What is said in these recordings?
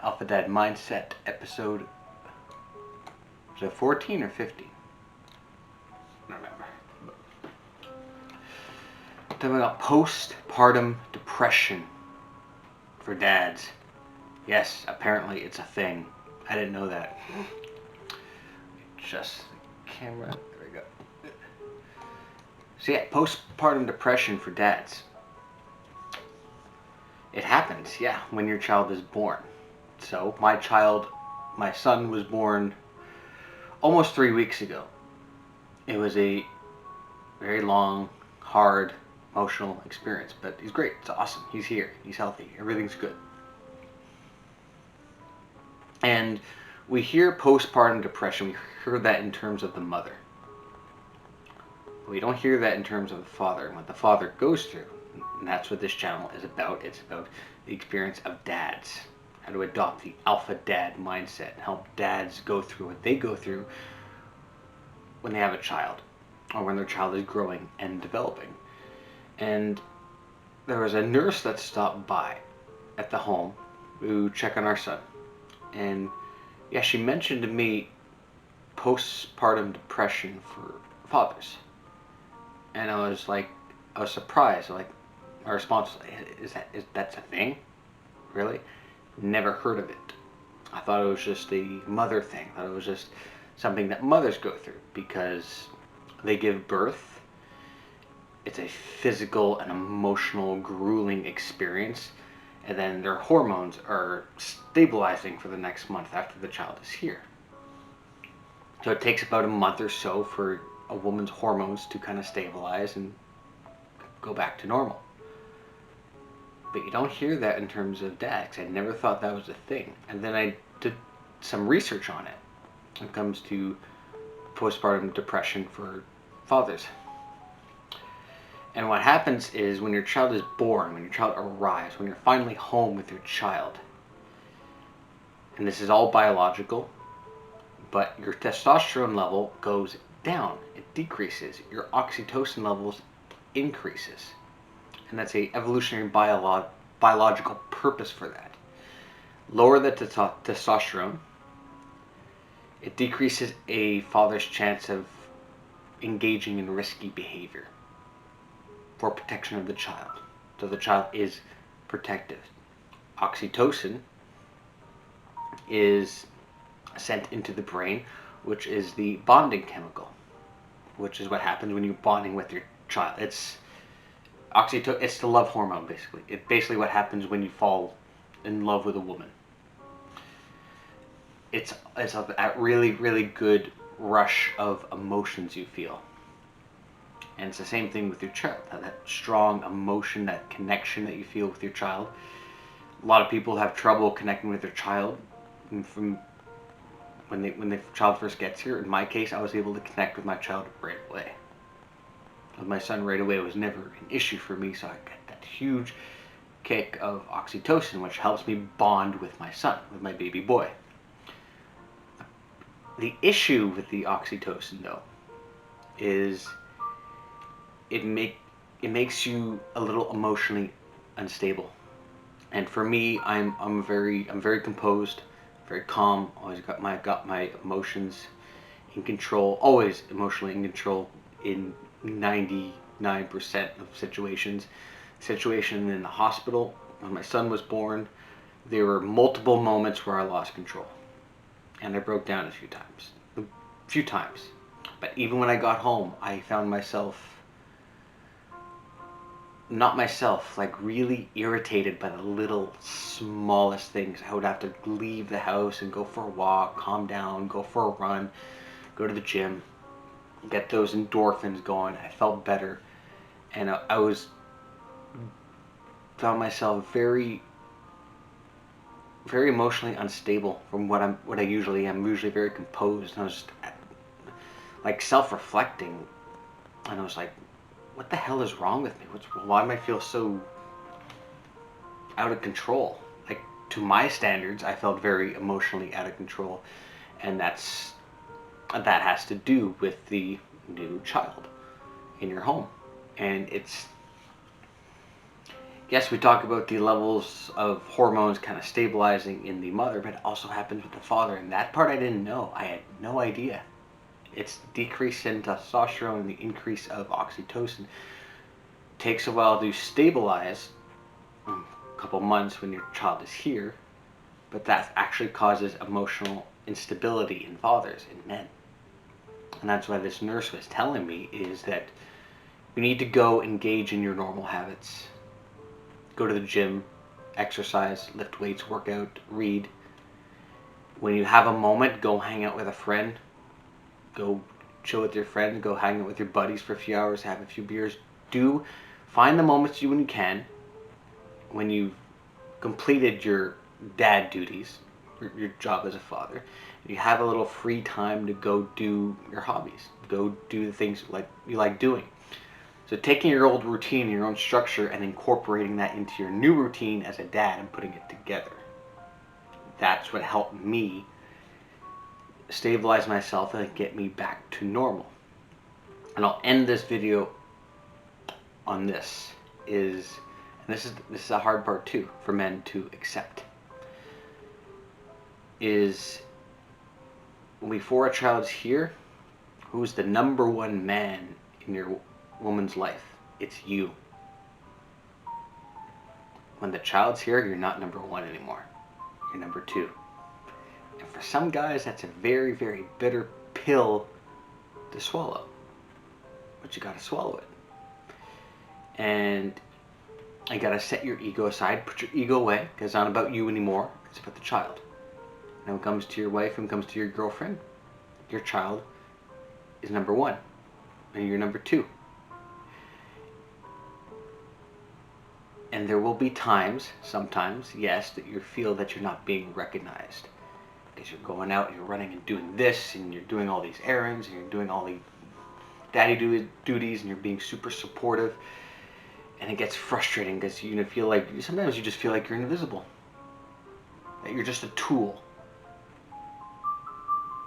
Alpha Dad Mindset episode, was it 14 or 15? I don't remember. Talking about postpartum depression for dads. Yes, apparently it's a thing. I didn't know that. Just camera. There we go. So yeah, postpartum depression for dads. It happens, yeah, when your child is born. So my son was born almost 3 weeks ago. It was a very long, hard, emotional experience, but he's great. It's awesome. He's here. He's healthy. Everything's good. And we hear postpartum depression. We hear that in terms of the mother. We don't hear that in terms of the father and what the father goes through. And that's what this channel is about. It's about the experience of dads. How to adopt the alpha dad mindset. Help dads go through what they go through when they have a child, or when their child is growing and developing. And there was a nurse that stopped by at the home to check on our son. And yeah, she mentioned to me postpartum depression for fathers. And I was surprised. My response was, that's a thing? Really? Never heard of it. I thought it was just a mother thing. I thought it was just something that mothers go through because they give birth. It's a physical and emotional, grueling experience. And then their hormones are stabilizing for the next month after the child is here. So it takes about a month or so for a woman's hormones to kind of stabilize and go back to normal. But you don't hear that in terms of dads. I never thought that was a thing. And then I did some research on it when it comes to postpartum depression for fathers. And what happens is when your child is born, when your child arrives, when you're finally home with your child, and this is all biological, but your testosterone level goes down. It decreases. Your oxytocin levels increases. And that's a evolutionary biological purpose for that. Lower the testosterone, it decreases a father's chance of engaging in risky behavior for protection of the child. So the child is protective. Oxytocin is sent into the brain, which is the bonding chemical, which is what happens when you're bonding with your child. It's the love hormone, basically. It's basically what happens when you fall in love with a woman. It's a really, really good rush of emotions you feel. And it's the same thing with your child. That strong emotion, that connection that you feel with your child. A lot of people have trouble connecting with their child from when the child first gets here. In my case, I was able to connect with my child right away. With my son right away, it was never an issue for me, so I got that huge kick of oxytocin, which helps me bond with my son, with my baby boy. The issue with the oxytocin, though, is it makes you a little emotionally unstable. And for me, I'm very composed, very calm. Always got my emotions in control. Always emotionally in control in 99% of situations. Situation in the hospital when my son was born, there were multiple moments where I lost control, and I broke down a few times. But even when I got home, I found myself really irritated by the little smallest things. I would have to leave the house and go for a walk, calm down, go for a run, go to the gym, get those endorphins going. I felt better, and I found myself very, very emotionally unstable from what I usually am. I'm usually very composed, and I was just self-reflecting, and I was like, what the hell is wrong with me? Why do I feel so out of control? Like, to my standards, I felt very emotionally out of control, and that has to do with the new child in your home. And yes, we talk about the levels of hormones kind of stabilizing in the mother, but it also happens with the father. And that part I didn't know. I had no idea. It's decrease in testosterone and the increase of oxytocin. Takes a while to stabilize, a couple months when your child is here, but that actually causes emotional instability in fathers, in men. And that's why this nurse was telling me is that you need to go engage in your normal habits. Go to the gym, exercise, lift weights, work out, read. When you have a moment, go hang out with a friend. Go chill with your friend. Go hang out with your buddies for a few hours, have a few beers. Find the moments when you can, when you've completed your dad duties, your job as a father. You have a little free time to go do your hobbies. Go do the things you like doing. So taking your old routine, your own structure, and incorporating that into your new routine as a dad and putting it together. That's what helped me stabilize myself and get me back to normal. And I'll end this video on this. And this is a hard part too for men to accept. Is before a child's here, who's the number one man in your woman's life? It's you. When the child's here, you're not number one anymore. You're number two. And for some guys, that's a very, very bitter pill to swallow. But you gotta swallow it. And you gotta set your ego aside, put your ego away, because it's not about you anymore, it's about the child. And when it comes to your wife, when it comes to your girlfriend, your child is number one, and you're number two. And there will be times, sometimes, yes, that you feel that you're not being recognized. Because you're going out, you're running and doing this, and you're doing all these errands, and you're doing all the daddy duties, and you're being super supportive. And it gets frustrating because sometimes you just feel like you're invisible. That you're just a tool.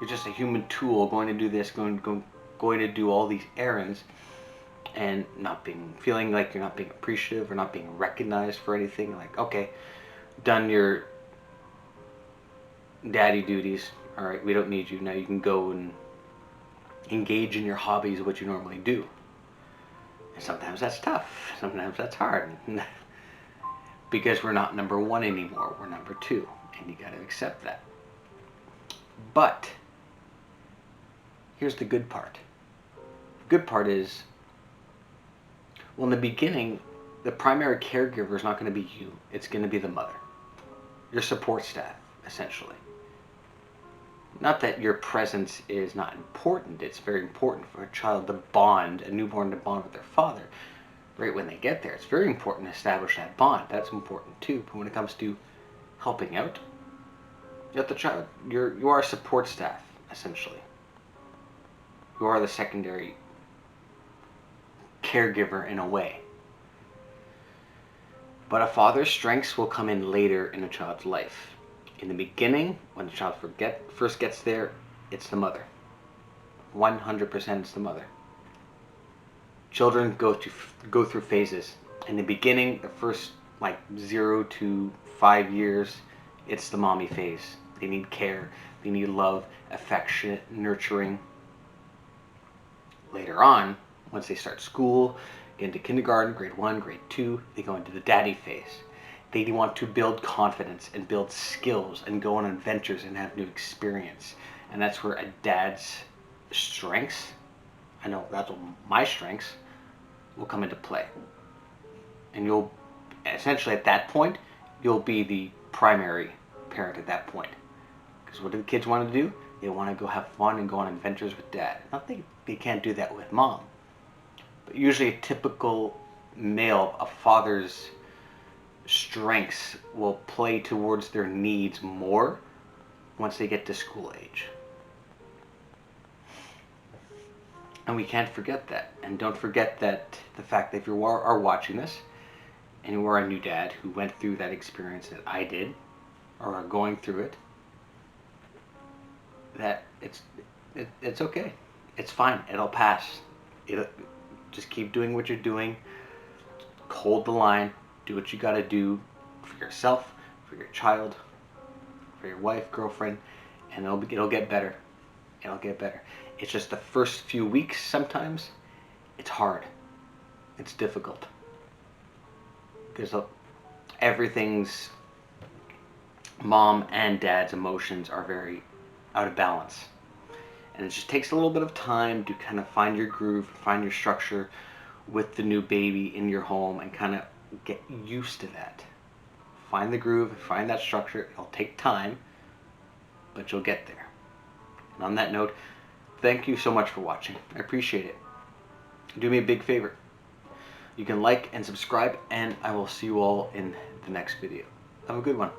You're just a human tool going to do this, going to do all these errands, and feeling like you're not being appreciative or not being recognized for anything. Like, okay, done your daddy duties. All right, we don't need you. Now you can go and engage in your hobbies, what you normally do. And sometimes that's tough. Sometimes that's hard. Because we're not number one anymore. We're number two. And you got to accept that. But here's the good part. The good part is, well, in the beginning, the primary caregiver is not going to be you. It's going to be the mother. Your support staff, essentially. Not that your presence is not important. It's very important for a newborn to bond with their father right when they get there. It's very important to establish that bond. That's important too. But when it comes to helping out, you are a support staff, essentially. You are the secondary caregiver in a way. But a father's strengths will come in later in a child's life. In the beginning, when the child first gets there, it's the mother. 100% it's the mother. Children go through phases. In the beginning, the first 0 to 5 years, it's the mommy phase. They need care, they need love, affection, nurturing. Later on, once they start school, get into kindergarten, grade 1, grade 2, they go into the daddy phase. They want to build confidence and build skills and go on adventures and have new experience. And that's where a dad's strengths, I know that's what my strengths, will come into play. And you'll, essentially at that point, you'll be the primary parent at that point. Because what do the kids want to do? They want to go have fun and go on adventures with dad. Not that they can't do that with mom. But usually a typical male, a father's strengths will play towards their needs more once they get to school age. And we can't forget that. And don't forget that the fact that if you are watching this and you are a new dad who went through that experience that I did or are going through it, that it's okay. It's fine. It'll pass. Just keep doing what you're doing. Hold the line. Do what you got to do for yourself, for your child, for your wife, girlfriend, and it'll get better. It'll get better. It's just the first few weeks sometimes it's hard. It's difficult. Because everything's mom and dad's emotions are very out of balance. And it just takes a little bit of time to kind of find your groove, find your structure with the new baby in your home and kind of get used to that. Find the groove, find that structure. It'll take time, but you'll get there. And on that note, thank you so much for watching. I appreciate it. Do me a big favor. You can like and subscribe, and I will see you all in the next video. Have a good one.